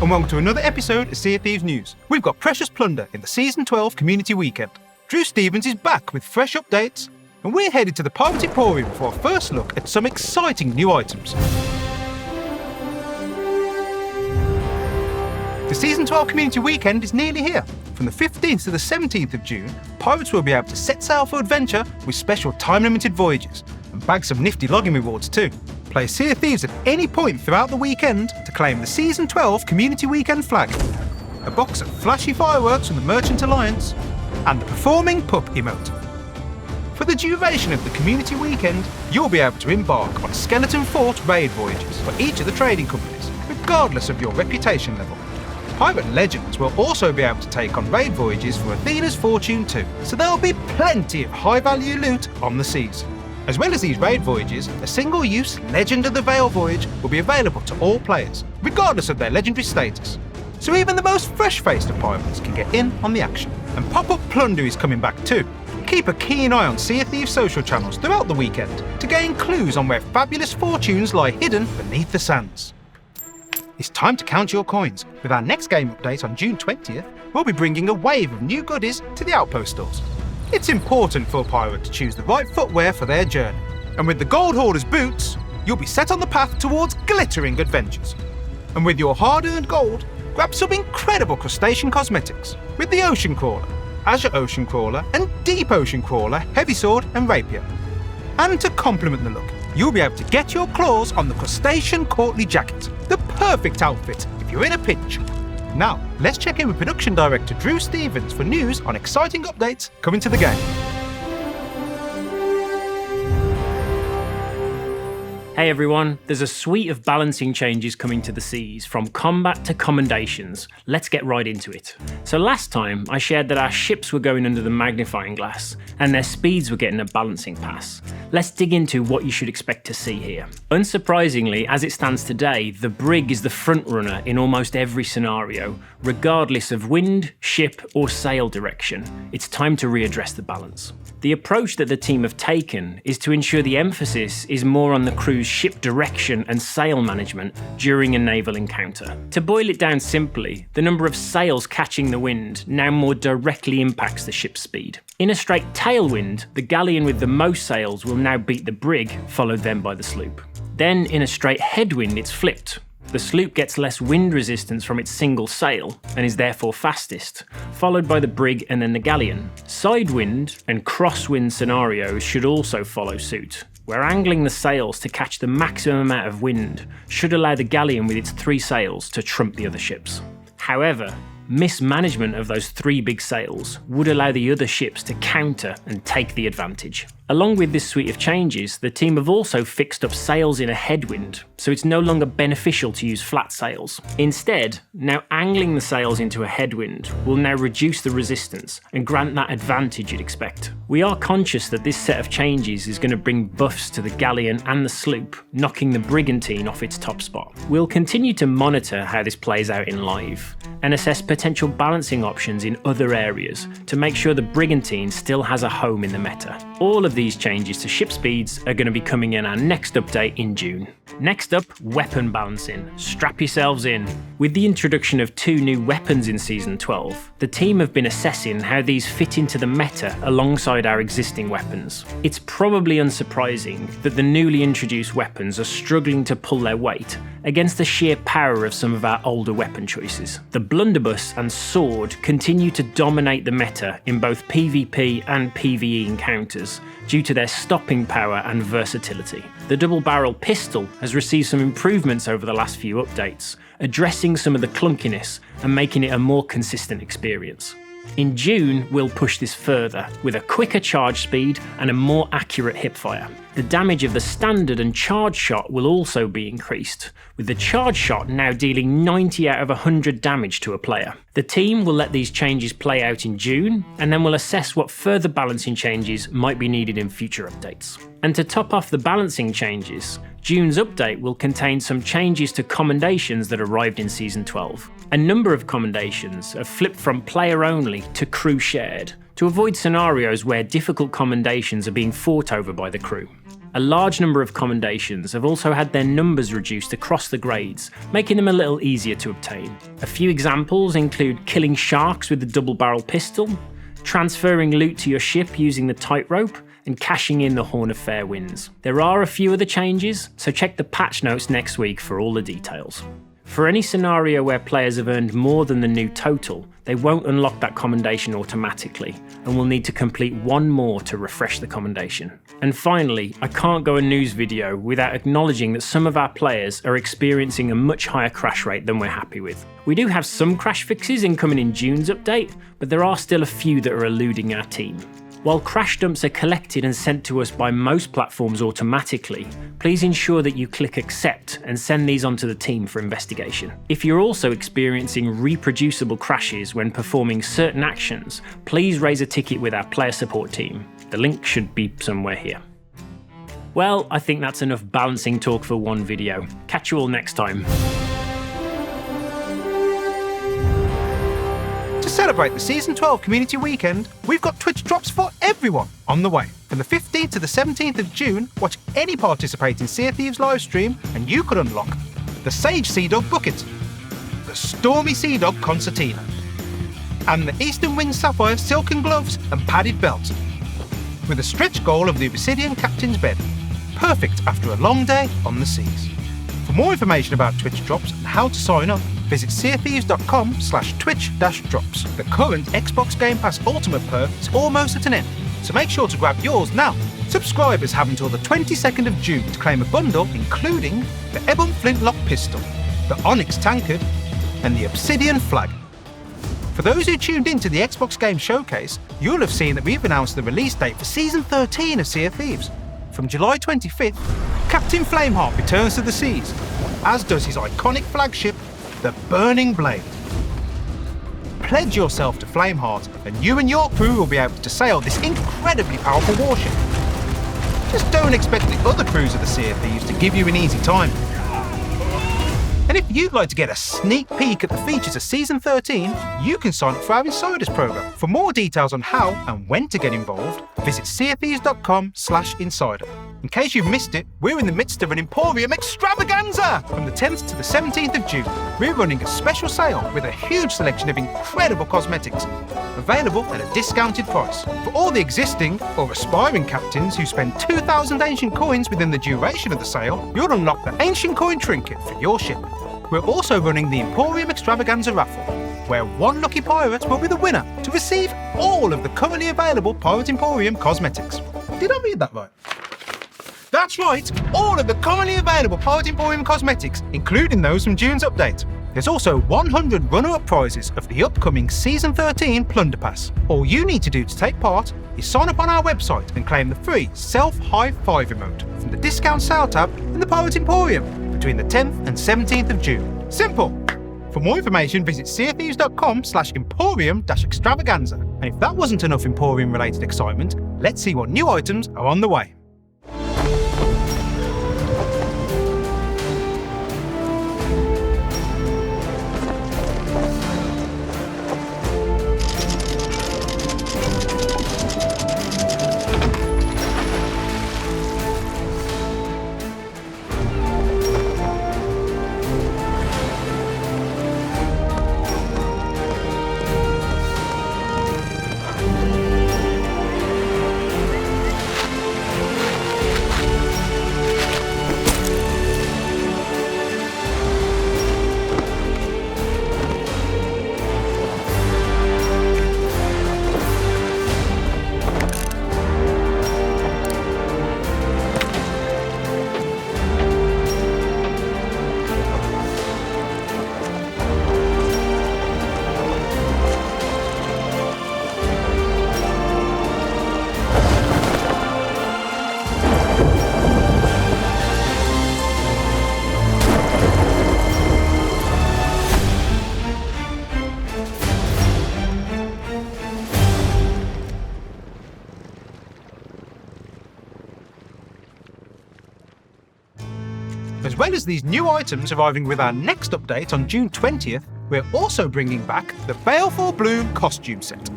and welcome to another episode of Sea of Thieves News. We've got precious plunder in the Season 12 Community Weekend. Drew Stevens is back with fresh updates, and we're headed to the Pirate Emporium for our first look at some exciting new items. The Season 12 Community Weekend is nearly here. From the 15th to the 17th of June, pirates will be able to set sail for adventure with special time-limited voyages, and bag some nifty logging rewards too. Play Sea of Thieves at any point throughout the weekend to claim the Season 12 Community Weekend flag, a box of flashy fireworks from the Merchant Alliance, and the Performing Pup emote. For the duration of the Community Weekend, you'll be able to embark on Skeleton Fort raid voyages for each of the trading companies, regardless of your reputation level. Pirate Legends will also be able to take on raid voyages for Athena's Fortune too, so there'll be plenty of high-value loot on the seas. As well as these raid voyages, a single-use Legend of the Veil voyage will be available to all players, regardless of their legendary status. So even the most fresh-faced of pirates can get in on the action. And pop-up plunder is coming back too. Keep a keen eye on Sea of Thieves social channels throughout the weekend to gain clues on where fabulous fortunes lie hidden beneath the sands. It's time to count your coins. With our next game update on June 20th, we'll be bringing a wave of new goodies to the Outpost stores. It's important for a pirate to choose the right footwear for their journey. And with the Gold Hoarder's boots, you'll be set on the path towards glittering adventures. And with your hard-earned gold, grab some incredible crustacean cosmetics with the Ocean Crawler, Azure Ocean Crawler and Deep Ocean Crawler Heavy Sword and Rapier. And to complement the look, you'll be able to get your claws on the Crustacean Courtly Jacket, the perfect outfit if you're in a pinch. Now, let's check in with Production Director Drew Stevens for news on exciting updates coming to the game. Hey everyone, there's a suite of balancing changes coming to the seas, from combat to commendations. Let's get right into it. So last time, I shared that our ships were going under the magnifying glass, and their speeds were getting a balancing pass. Let's dig into what you should expect to see here. Unsurprisingly, as it stands today, the brig is the front runner in almost every scenario, regardless of wind, ship, or sail direction. It's time to readdress the balance. The approach that the team have taken is to ensure the emphasis is more on the crew's ship direction and sail management during a naval encounter. To boil it down simply, the number of sails catching the wind now more directly impacts the ship's speed. In a straight tailwind, the galleon with the most sails will now beat the brig, followed then by the sloop. Then in a straight headwind, it's flipped. The sloop gets less wind resistance from its single sail and is therefore fastest, followed by the brig and then the galleon. Sidewind and crosswind scenarios should also follow suit, where angling the sails to catch the maximum amount of wind should allow the galleon with its 3 sails to trump the other ships. However, mismanagement of those 3 big sails would allow the other ships to counter and take the advantage. Along with this suite of changes, the team have also fixed up sails in a headwind, so it's no longer beneficial to use flat sails. Instead, now angling the sails into a headwind will now reduce the resistance and grant that advantage you'd expect. We are conscious that this set of changes is going to bring buffs to the galleon and the sloop, knocking the brigantine off its top spot. We'll continue to monitor how this plays out in live, and assess potential balancing options in other areas to make sure the brigantine still has a home in the meta. All of these changes to ship speeds are going to be coming in our next update in June. Next up, weapon balancing. Strap yourselves in. With the introduction of 2 new weapons in Season 12, the team have been assessing how these fit into the meta alongside our existing weapons. It's probably unsurprising that the newly introduced weapons are struggling to pull their weight against the sheer power of some of our older weapon choices. The blunderbuss and sword continue to dominate the meta in both PvP and PvE encounters due to their stopping power and versatility. The double-barrel pistol has received some improvements over the last few updates, addressing some of the clunkiness and making it a more consistent experience. In June, we'll push this further, with a quicker charge speed and a more accurate hipfire. The damage of the standard and charge shot will also be increased, with the charge shot now dealing 90 out of 100 damage to a player. The team will let these changes play out in June, and then we'll assess what further balancing changes might be needed in future updates. And to top off the balancing changes, June's update will contain some changes to commendations that arrived in Season 12. A number of commendations have flipped from player only to crew shared, to avoid scenarios where difficult commendations are being fought over by the crew. A large number of commendations have also had their numbers reduced across the grades, making them a little easier to obtain. A few examples include killing sharks with the double-barrel pistol, transferring loot to your ship using the tightrope, and cashing in the Horn of Fair Winds. There are a few other changes, so check the patch notes next week for all the details. For any scenario where players have earned more than the new total, they won't unlock that commendation automatically, and will need to complete one more to refresh the commendation. And finally, I can't go a news video without acknowledging that some of our players are experiencing a much higher crash rate than we're happy with. We do have some crash fixes incoming in June's update, but there are still a few that are eluding our team. While crash dumps are collected and sent to us by most platforms automatically, please ensure that you click accept and send these onto the team for investigation. If you're also experiencing reproducible crashes when performing certain actions, please raise a ticket with our player support team. The link should be somewhere here. Well, I think that's enough balancing talk for one video. Catch you all next time. To celebrate the Season 12 Community Weekend, we've got Twitch drops for everyone on the way. From the 15th to the 17th of June, watch any participating Sea of Thieves livestream and you could unlock the Sage Sea Dog Bucket, the Stormy Sea Dog Concertina, and the Eastern Wind Sapphire Silken Gloves and Padded Belt, with a stretch goal of the Obsidian Captain's Bed, perfect after a long day on the seas. For more information about Twitch drops and how to sign up, visit seathieves.com/twitch-drops. The current Xbox Game Pass Ultimate perk is almost at an end, so make sure to grab yours now. Subscribers have until the 22nd of June to claim a bundle including the Ebon Flintlock Pistol, the Onyx Tankard, and the Obsidian Flag. For those who tuned into the Xbox Game Showcase, you'll have seen that we've announced the release date for Season 13 of Sea of Thieves. From July 25th, Captain Flameheart returns to the seas, as does his iconic flagship, the Burning Blade. Pledge yourself to Flameheart, and you and your crew will be able to sail this incredibly powerful warship. Just don't expect the other crews of the Sea of Thieves to give you an easy time. And if you'd like to get a sneak peek at the features of Season 13, you can sign up for our Insiders program. For more details on how and when to get involved, visit seathieves.com/insider. In case you've missed it, we're in the midst of an Emporium Extravaganza! From the 10th to the 17th of June, we're running a special sale with a huge selection of incredible cosmetics, available at a discounted price. For all the existing or aspiring captains who spend 2,000 ancient coins within the duration of the sale, you'll unlock the Ancient Coin Trinket for your ship. We're also running the Emporium Extravaganza raffle, where one lucky pirate will be the winner to receive all of the currently available Pirate Emporium cosmetics. Did I read that right? That's right, all of the currently available Pirate Emporium cosmetics, including those from June's update. There's also 100 runner-up prizes of the upcoming Season 13 Plunder Pass. All you need to do to take part is sign up on our website and claim the free Self-High 5 emote from the discount sale tab in the Pirate Emporium between the 10th and 17th of June. Simple! For more information, visit seathieves.com/emporium-extravaganza. And if that wasn't enough Emporium-related excitement, let's see what new items are on the way. As well as these new items arriving with our next update on June 20th, we're also bringing back the Baleful Bloom costume set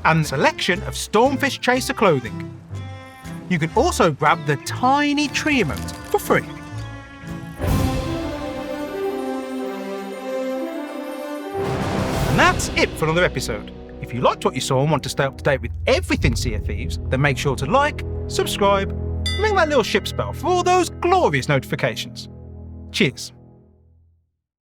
and a selection of Stormfish Chaser clothing. You can also grab the tiny tree emote for free. And that's it for another episode. If you liked what you saw and want to stay up to date with everything Sea of Thieves, then make sure to like, subscribe, and ring that little ship's bell for all those glorious notifications. Cheers.